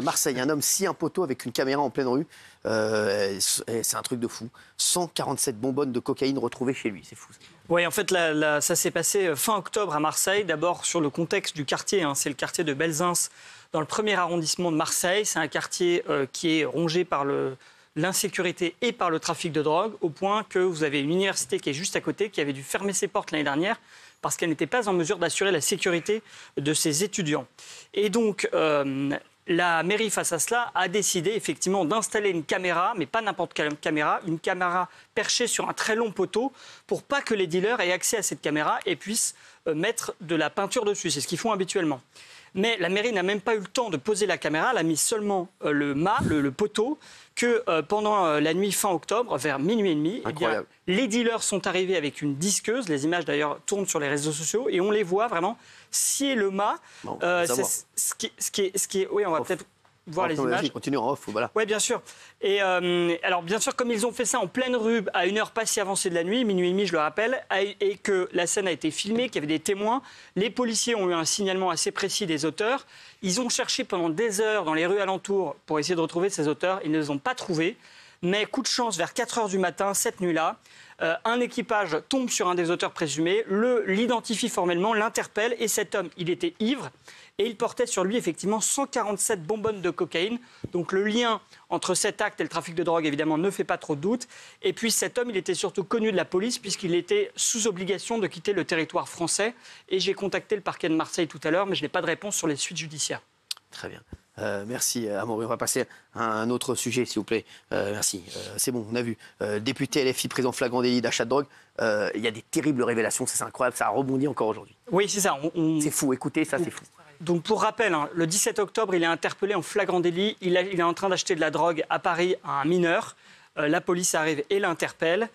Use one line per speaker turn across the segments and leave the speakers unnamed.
Marseille, un homme scie un poteau avec une caméra en pleine rue. C'est un truc de fou. 147 bonbonnes de cocaïne retrouvées chez lui. C'est fou.
Oui, en fait, ça s'est passé fin octobre à Marseille. D'abord, sur le contexte du quartier. C'est le quartier de Belzins, dans le 1er arrondissement de Marseille. C'est un quartier qui est rongé par l'insécurité et par le trafic de drogue, au point que vous avez une université qui est juste à côté, qui avait dû fermer ses portes l'année dernière, parce qu'elle n'était pas en mesure d'assurer la sécurité de ses étudiants. Et donc, la mairie, face à cela, a décidé effectivement d'installer une caméra, mais pas n'importe quelle caméra, une caméra perchée sur un très long poteau, pour pas que les dealers aient accès à cette caméra et puissent mettre de la peinture dessus. C'est ce qu'ils font habituellement. Mais la mairie n'a même pas eu le temps de poser la caméra, elle a mis seulement le poteau, que pendant la nuit fin octobre, vers minuit et demi, les dealers sont arrivés avec une disqueuse. Les images d'ailleurs tournent sur les réseaux sociaux et on les voit vraiment scier le mât.
Bon,
ce qui est, oui, on va peut-être voir les images.
Continue en off, voilà.
Oui, bien sûr. Et alors, bien sûr, comme ils ont fait ça en pleine rue, à une heure pas si avancée de la nuit, minuit et demi, je le rappelle, et que la scène a été filmée, qu'il y avait des témoins, les policiers ont eu un signalement assez précis des auteurs. Ils ont cherché pendant des heures dans les rues alentours pour essayer de retrouver ces auteurs. Ils ne les ont pas trouvés. Mais coup de chance, vers 4 heures du matin, cette nuit-là, un équipage tombe sur un des auteurs présumés, l'identifie formellement, l'interpelle, et cet homme, il était ivre. Et il portait sur lui effectivement 147 bonbonnes de cocaïne. Donc le lien entre cet acte et le trafic de drogue, évidemment, ne fait pas trop de doute. Et puis cet homme, il était surtout connu de la police puisqu'il était sous obligation de quitter le territoire français. Et j'ai contacté le parquet de Marseille tout à l'heure, mais je n'ai pas de réponse sur les suites judiciaires.
Très bien. Merci, Amaury. On va passer à un autre sujet, s'il vous plaît. Merci. C'est bon, on a vu. Député LFI, présent flagrant délit d'achat de drogue. Il y a des terribles révélations, c'est incroyable. Ça a rebondi encore aujourd'hui.
Oui, c'est ça.
C'est fou. Écoutez, ça, c'est fou.
Donc pour rappel, le 17 octobre, il est interpellé en flagrant délit. Il est en train d'acheter de la drogue à Paris à un mineur. La police arrive et l'interpelle.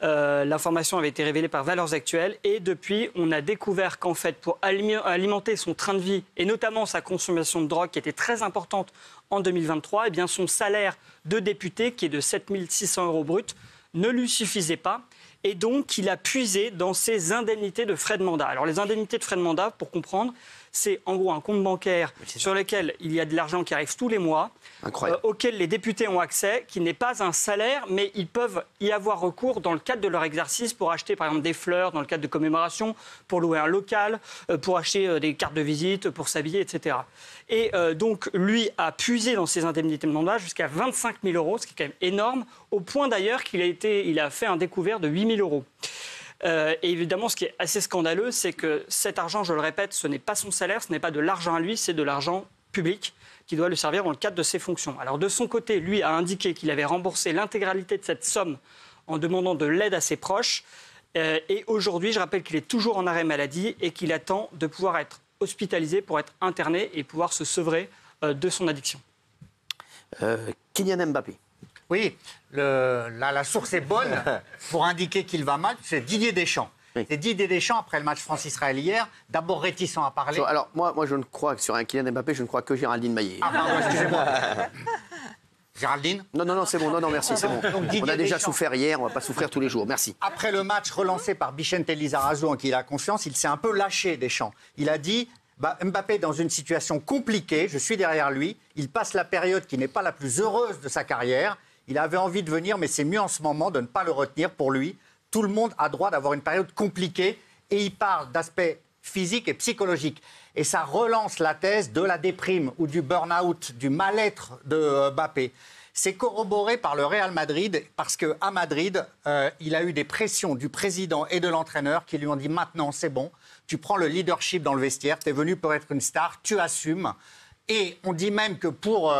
L'information avait été révélée par Valeurs Actuelles. Et depuis, on a découvert qu'en fait, pour alimenter son train de vie, et notamment sa consommation de drogue, qui était très importante en 2023, eh bien son salaire de député, qui est de 7 600 € brut, ne lui suffisait pas. Et donc, il a puisé dans ses indemnités de frais de mandat. Alors, les indemnités de frais de mandat, pour comprendre, c'est en gros un compte bancaire sur lequel il y a de l'argent qui arrive tous les mois, auquel les députés ont accès, qui n'est pas un salaire, mais ils peuvent y avoir recours dans le cadre de leur exercice pour acheter par exemple des fleurs dans le cadre de commémoration, pour louer un local, pour acheter des cartes de visite, pour s'habiller, etc. Et donc lui a puisé dans ses indemnités de mandat jusqu'à 25 000 €, ce qui est quand même énorme, au point d'ailleurs qu'il a fait un découvert de 8 000 €. Et évidemment, ce qui est assez scandaleux, c'est que cet argent, je le répète, ce n'est pas son salaire, ce n'est pas de l'argent à lui, c'est de l'argent public qui doit le servir dans le cadre de ses fonctions. Alors de son côté, lui a indiqué qu'il avait remboursé l'intégralité de cette somme en demandant de l'aide à ses proches. Et aujourd'hui, je rappelle qu'il est toujours en arrêt maladie et qu'il attend de pouvoir être hospitalisé pour être interné et pouvoir se sevrer de son addiction.
Kylian Mbappé.
Oui, la source est bonne pour indiquer qu'il va mal, c'est Didier Deschamps. Oui. C'est Didier Deschamps, après le match France-Israël hier, d'abord réticent à parler.
Alors, moi, je ne crois que sur un Kylian Mbappé, je ne crois que Géraldine Maillet.
Ah, pardon, excusez-moi. Géraldine ?
Non, c'est bon, non, merci, c'est bon. On a déjà souffert hier, on ne va pas souffrir tous les jours, merci.
Après le match relancé par Vicente Lizarazu, en qui il a confiance, il s'est un peu lâché, Deschamps. Il a dit... Mbappé est dans une situation compliquée, je suis derrière lui, il passe la période qui n'est pas la plus heureuse de sa carrière, il avait envie de venir mais c'est mieux en ce moment de ne pas le retenir pour lui. Tout le monde a droit d'avoir une période compliquée et il parle d'aspects physiques et psychologiques. Et ça relance la thèse de la déprime ou du burn-out, du mal-être de Mbappé. C'est corroboré par le Real Madrid parce qu'à Madrid, il a eu des pressions du président et de l'entraîneur qui lui ont dit maintenant c'est bon. Tu prends le leadership dans le vestiaire, tu es venu pour être une star, tu assumes. Et on dit même que pour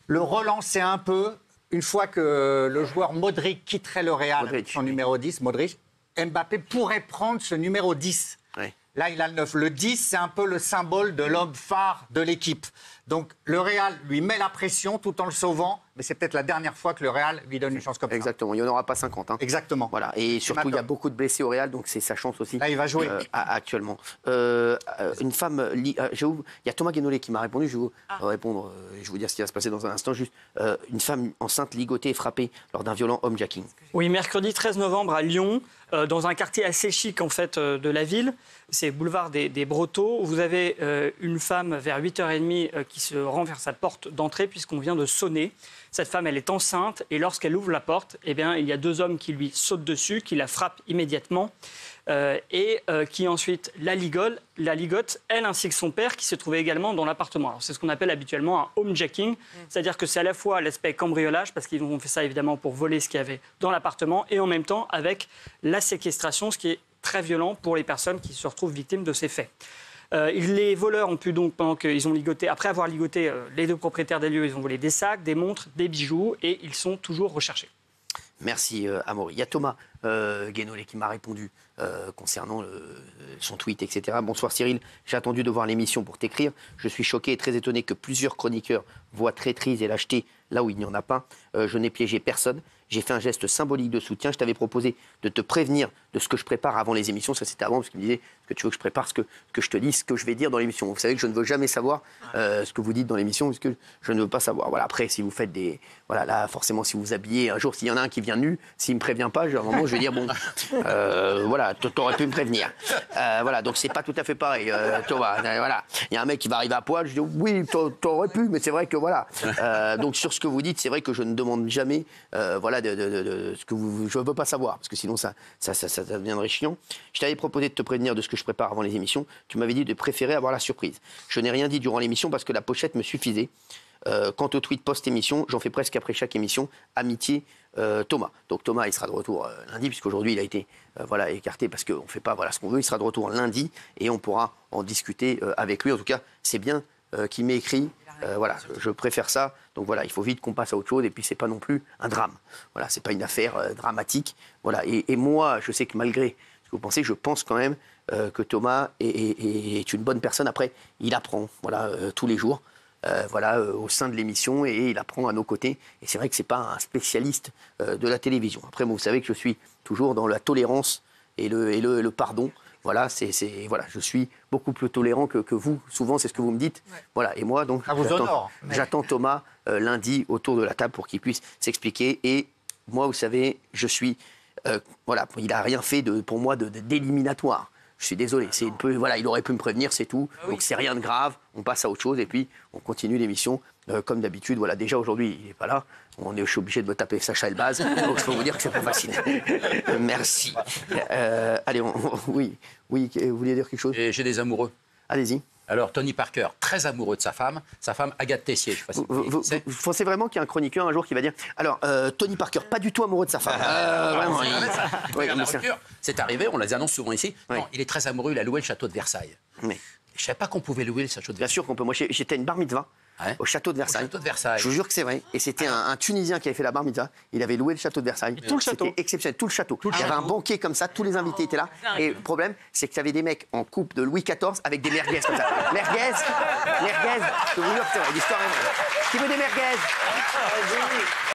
le relancer un peu, une fois que le joueur Modric quitterait le Real, avec son numéro 10, Modric, Mbappé pourrait prendre ce numéro 10. Oui. Là, il a le 9. Le 10, c'est un peu le symbole de l'homme phare de l'équipe. Donc, le Real lui met la pression tout en le sauvant, mais c'est peut-être la dernière fois que le Real lui donne une chance comme ça.
Exactement, il n'y en aura pas 50. Hein.
Exactement.
Voilà. Et surtout, il y a beaucoup de blessés au Real, donc c'est sa chance aussi.
Là, il va jouer.
Actuellement. Une femme, il y a Thomas Guénolé qui m'a répondu, je vais vous répondre, je vais vous dire ce qui va se passer dans un instant. Juste, une femme enceinte ligotée et frappée lors d'un violent homejacking.
Oui, mercredi 13 novembre à Lyon, dans un quartier assez chic en fait de la ville, c'est boulevard des Brotteaux. Vous avez une femme vers 8h30 qui se rend vers sa porte d'entrée puisqu'on vient de sonner. Cette femme, elle est enceinte et lorsqu'elle ouvre la porte, eh bien, il y a 2 hommes qui lui sautent dessus, qui la frappent immédiatement et qui ensuite la ligotent, elle ainsi que son père qui se trouvait également dans l'appartement. Alors, c'est ce qu'on appelle habituellement un homejacking, c'est-à-dire que c'est à la fois l'aspect cambriolage, parce qu'ils ont fait ça évidemment pour voler ce qu'il y avait dans l'appartement, et en même temps avec la séquestration, ce qui est très violent pour les personnes qui se retrouvent victimes de ces faits. Les voleurs ont pu donc, pendant qu'ils ont ligoté, après avoir ligoté les 2 propriétaires des lieux, ils ont volé des sacs, des montres, des bijoux et ils sont toujours recherchés.
Merci Amaury. Il y a Thomas Guénolé qui m'a répondu concernant son tweet, etc. Bonsoir Cyril, j'ai attendu de voir l'émission pour t'écrire. Je suis choqué et très étonné que plusieurs chroniqueurs voient traîtrise et lâcheté là où il n'y en a pas. Je n'ai piégé personne. J'ai fait un geste symbolique de soutien. Je t'avais proposé de te prévenir de ce que je prépare avant les émissions. Ça, c'était avant, parce qu'il me disait que tu veux que je prépare ce que je te dis, ce que je vais dire dans l'émission. Vous savez que je ne veux jamais savoir ce que vous dites dans l'émission, parce que je ne veux pas savoir. Voilà. Après, si vous faites des... Voilà, là, forcément, si vous vous habillez un jour, s'il y en a un qui vient nu, s'il ne me prévient pas, à un moment, je vais dire, bon, voilà, t'aurais pu me prévenir. Voilà, donc c'est pas tout à fait pareil. Thomas, voilà. Il y a un mec qui va arriver à poil, je dis, oui, t'aurais pu, mais c'est vrai que voilà. Donc sur ce que vous dites, c'est vrai que je ne demande jamais, voilà, de ce que je ne veux pas savoir, parce que sinon ça deviendrait chiant. Je t'avais proposé de te prévenir de ce que je prépare avant les émissions. Tu m'avais dit de préférer avoir la surprise. Je n'ai rien dit durant l'émission parce que la pochette me suffisait. Quant au tweet post-émission, j'en fais presque après chaque émission. Amitié, Thomas. Donc Thomas, il sera de retour lundi, puisqu'aujourd'hui il a été voilà, écarté parce qu'on ne fait pas voilà, ce qu'on veut. Il sera de retour lundi et on pourra en discuter avec lui. En tout cas, c'est bien qu'il m'ait écrit. Voilà, je préfère ça. Donc voilà, il faut vite qu'on passe à autre chose. Et puis c'est pas non plus un drame. Voilà, c'est pas une affaire dramatique. Voilà. Et moi, je sais que malgré ce que vous pensez, je pense quand même que Thomas est une bonne personne. Après, il apprend, voilà, tous les jours. Voilà, au sein de l'émission et il apprend à nos côtés. Et c'est vrai que c'est pas un spécialiste de la télévision. Après, vous savez que je suis toujours dans la tolérance et le pardon. Voilà, voilà, je suis beaucoup plus tolérant que vous. Souvent, c'est ce que vous me dites. Ouais. Voilà, et moi, donc, j'attends Thomas lundi autour de la table pour qu'il puisse s'expliquer. Et moi, vous savez, je suis... voilà, il n'a rien fait pour moi d'éliminatoire. Je suis désolé. Voilà, il aurait pu me prévenir, c'est tout. Ah oui. Donc, c'est rien de grave. On passe à autre chose et puis on continue l'émission comme d'habitude. Voilà, déjà aujourd'hui, il n'est pas là. Je suis obligé de me taper Sacha Elbaz. Donc, je peux vous dire que c'est pas facile. Merci. Allez, oui, vous vouliez dire quelque chose?
J'ai des amoureux.
Allez-y.
Alors, Tony Parker, très amoureux de sa femme Agathe Tessier. Je sais pas si
vous pensez vraiment qu'il y a un chroniqueur un jour qui va dire alors, Tony Parker, pas du tout amoureux de sa femme. Vraiment.
C'est arrivé, on les annonce souvent ici. Oui. Non, il est très amoureux, il a loué le château de Versailles.
Oui.
Je ne savais pas qu'on pouvait louer le château de Versailles.
Bien sûr qu'on peut. Moi, j'étais à une bar mitzvah. Ouais. Au château de Versailles. Je vous jure que c'est vrai. Et c'était un Tunisien qui avait fait la bar mitzvah. Il avait loué le château de Versailles.
Tout le château.
C'était exceptionnel. Tout le château. Il y avait un banquet comme ça. Tous les invités étaient là. Et le problème, c'est qu'il y avait des mecs en coupe de Louis XIV avec des merguez comme ça. Merguez. Je vous jure que c'est vrai. L'histoire est vraie. Qui veut des merguez?